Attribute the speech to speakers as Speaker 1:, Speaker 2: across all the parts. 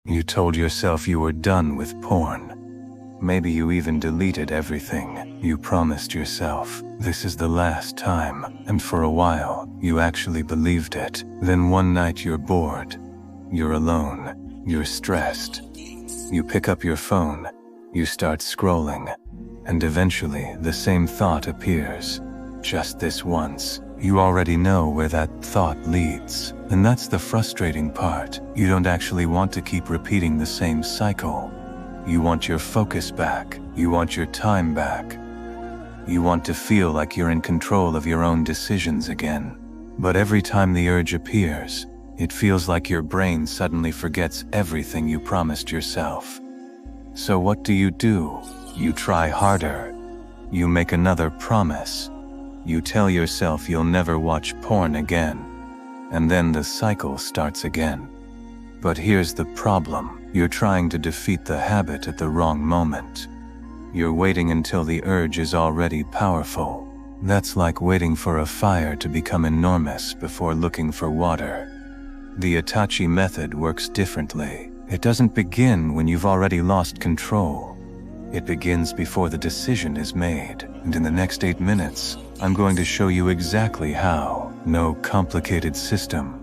Speaker 1: You told yourself you were done with porn. Maybe you even deleted everything. You promised yourself, this is the last time, and for a while, you actually believed it. Then one night you're bored. You're alone. You're stressed. You pick up your phone. You start scrolling. And eventually, the same thought appears. Just this once. You already know where that thought leads. And that's the frustrating part. You don't actually want to keep repeating the same cycle. You want your focus back. You want your time back. You want to feel like you're in control of your own decisions again. But every time the urge appears, it feels like your brain suddenly forgets everything you promised yourself. So what do? You try harder. You make another promise. You tell yourself you'll never watch porn again. And then the cycle starts again. But here's the problem. You're trying to defeat the habit at the wrong moment. You're waiting until the urge is already powerful. That's like waiting for a fire to become enormous before looking for water. The Itachi Method works differently. It doesn't begin when you've already lost control. It begins before the decision is made. And in the next 8 minutes, I'm going to show you exactly how. No complicated system.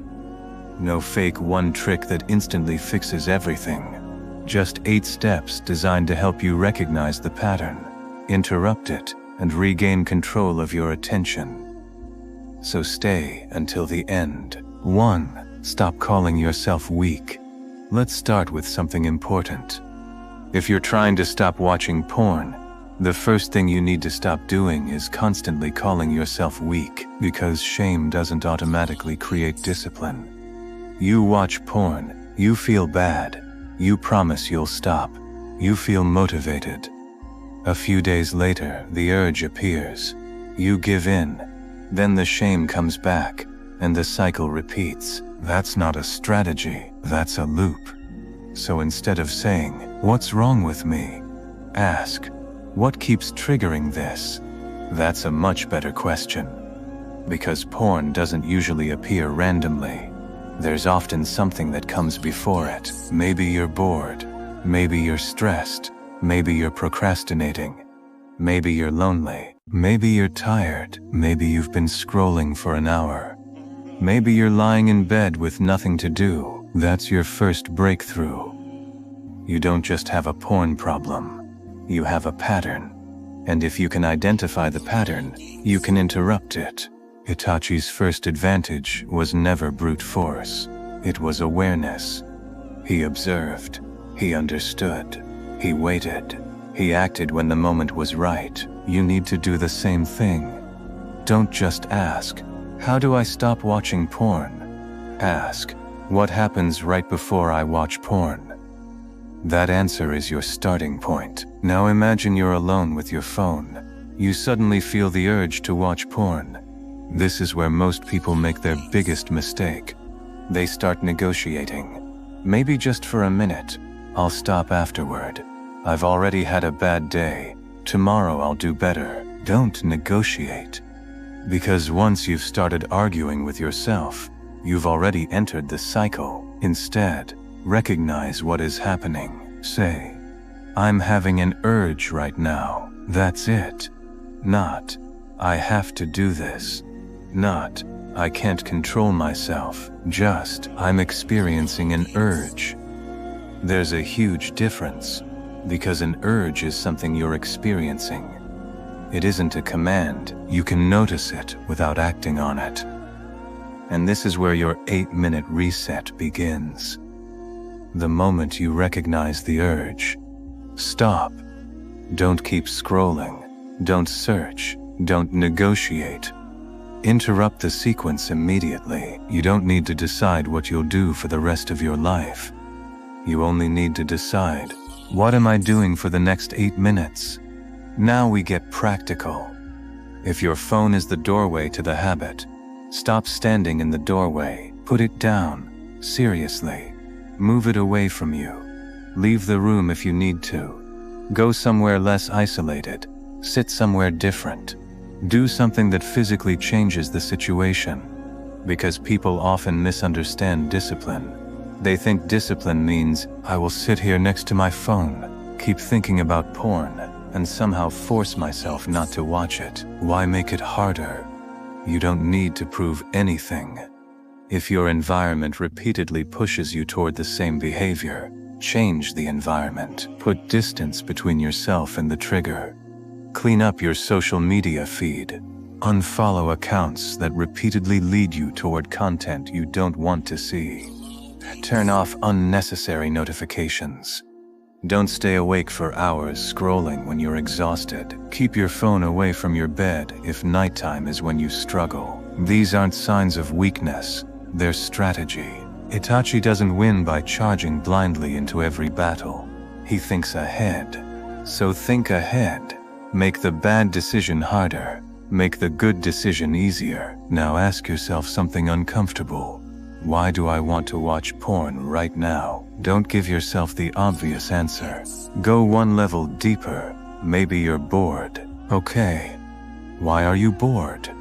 Speaker 1: No fake one trick that instantly fixes everything. Just 8 steps designed to help you recognize the pattern, interrupt it, and regain control of your attention. So stay until the end. 1. Stop calling yourself weak. Let's start with something important. If you're trying to stop watching porn, the first thing you need to stop doing is constantly calling yourself weak, because shame doesn't automatically create discipline. You watch porn, you feel bad, you promise you'll stop, you feel motivated. A few days later, the urge appears. You give in, then the shame comes back, and the cycle repeats. That's not a strategy, that's a loop. So instead of saying, "What's wrong with me?" ask, "What keeps triggering this?" That's a much better question. Because porn doesn't usually appear randomly. There's often something that comes before it. Maybe you're bored. Maybe you're stressed. Maybe you're procrastinating. Maybe you're lonely. Maybe you're tired. Maybe you've been scrolling for an hour. Maybe you're lying in bed with nothing to do. That's your first breakthrough. You don't just have a porn problem. You have a pattern. And if you can identify the pattern, you can interrupt it. Itachi's first advantage was never brute force. It was awareness. He observed. He understood. He waited. He acted when the moment was right. You need to do the same thing. Don't just ask, "How do I stop watching porn?" Ask, "What happens right before I watch porn?" That answer is your starting point. Now imagine you're alone with your phone. You suddenly feel the urge to watch porn. This is where most people make their biggest mistake. They start negotiating. Maybe just for a minute. "I'll stop afterward. I've already had a bad day. Tomorrow I'll do better." Don't negotiate. Because once you've started arguing with yourself, you've already entered the cycle. Instead, recognize what is happening. Say, "I'm having an urge right now." That's it. Not, "I have to do this." Not, "I can't control myself." Just, "I'm experiencing an urge." There's a huge difference, because an urge is something you're experiencing. It isn't a command. You can notice it without acting on it. And this is where your 8-minute reset begins. The moment you recognize the urge, stop. Don't keep scrolling. Don't search. Don't negotiate. Interrupt the sequence immediately. You don't need to decide what you'll do for the rest of your life. You only need to decide, what am I doing for the next 8 minutes? Now we get practical. If your phone is the doorway to the habit, stop standing in the doorway. Put it down. Seriously. Move it away from you. Leave the room if you need to. Go somewhere less isolated. Sit somewhere different. Do something that physically changes the situation. Because people often misunderstand discipline. They think discipline means, I will sit here next to my phone, keep thinking about porn, and somehow force myself not to watch it. Why make it harder? You don't need to prove anything. If your environment repeatedly pushes you toward the same behavior, change the environment. Put distance between yourself and the trigger. Clean up your social media feed. Unfollow accounts that repeatedly lead you toward content you don't want to see. Turn off unnecessary notifications. Don't stay awake for hours scrolling when you're exhausted. Keep your phone away from your bed if nighttime is when you struggle. These aren't signs of weakness, they're strategy. Itachi doesn't win by charging blindly into every battle. He thinks ahead. So think ahead. Make the bad decision harder. Make the good decision easier. Now ask yourself something uncomfortable. Why do I want to watch porn right now? Don't give yourself the obvious answer. Go one level deeper. Maybe you're bored. Okay. Why are you bored?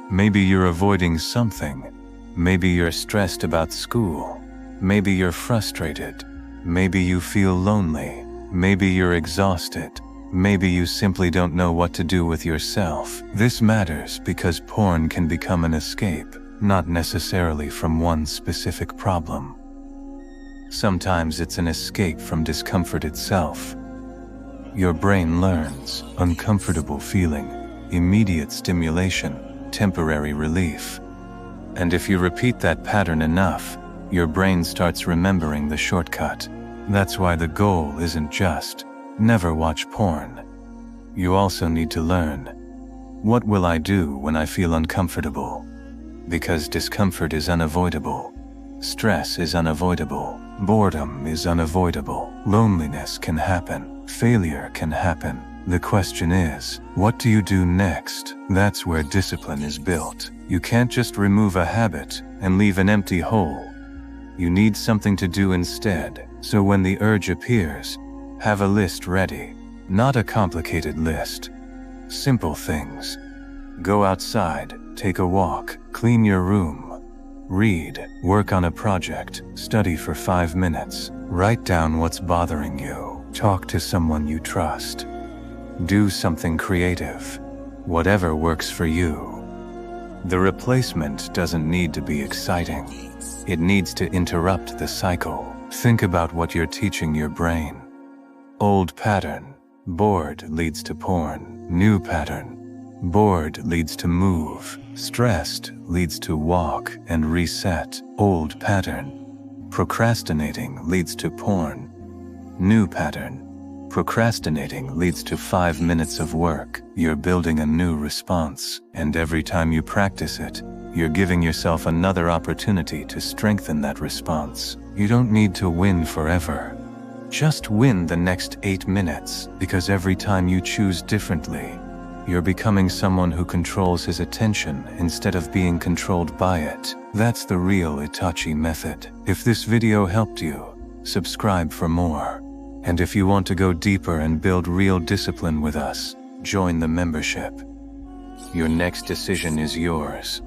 Speaker 1: Maybe you're avoiding something. Maybe you're stressed about school. Maybe you're frustrated. Maybe you feel lonely. Maybe you're exhausted. Maybe you simply don't know what to do with yourself. This matters because porn can become an escape, not necessarily from one specific problem. Sometimes it's an escape from discomfort itself. Your brain learns uncomfortable feeling, immediate stimulation, temporary relief. And if you repeat that pattern enough, your brain starts remembering the shortcut. That's why the goal isn't just never watch porn. You also need to learn, what will I do when I feel uncomfortable? Because discomfort is unavoidable. Stress is unavoidable. Boredom is unavoidable. Loneliness can happen. Failure can happen. The question is, what do you do next? That's where discipline is built. You can't just remove a habit and leave an empty hole. You need something to do instead. So when the urge appears, have a list ready. Not a complicated list. Simple things. Go outside, take a walk, clean your room. Read, work on a project, study for 5 minutes. Write down what's bothering you. Talk to someone you trust. Do something creative. Whatever works for you. The replacement doesn't need to be exciting. It needs to interrupt the cycle. Think about what you're teaching your brain. Old pattern. Bored leads to porn. New pattern. Bored leads to move. Stressed leads to walk and reset. Old pattern. Procrastinating leads to porn. New pattern. Procrastinating leads to 5 minutes of work. You're building a new response, and every time you practice it, you're giving yourself another opportunity to strengthen that response. You don't need to win forever. Just win the next 8 minutes, because every time you choose differently, you're becoming someone who controls his attention instead of being controlled by it. That's the real Itachi method. If this video helped you, subscribe for more. And if you want to go deeper and build real discipline with us, join the membership. Your next decision is yours.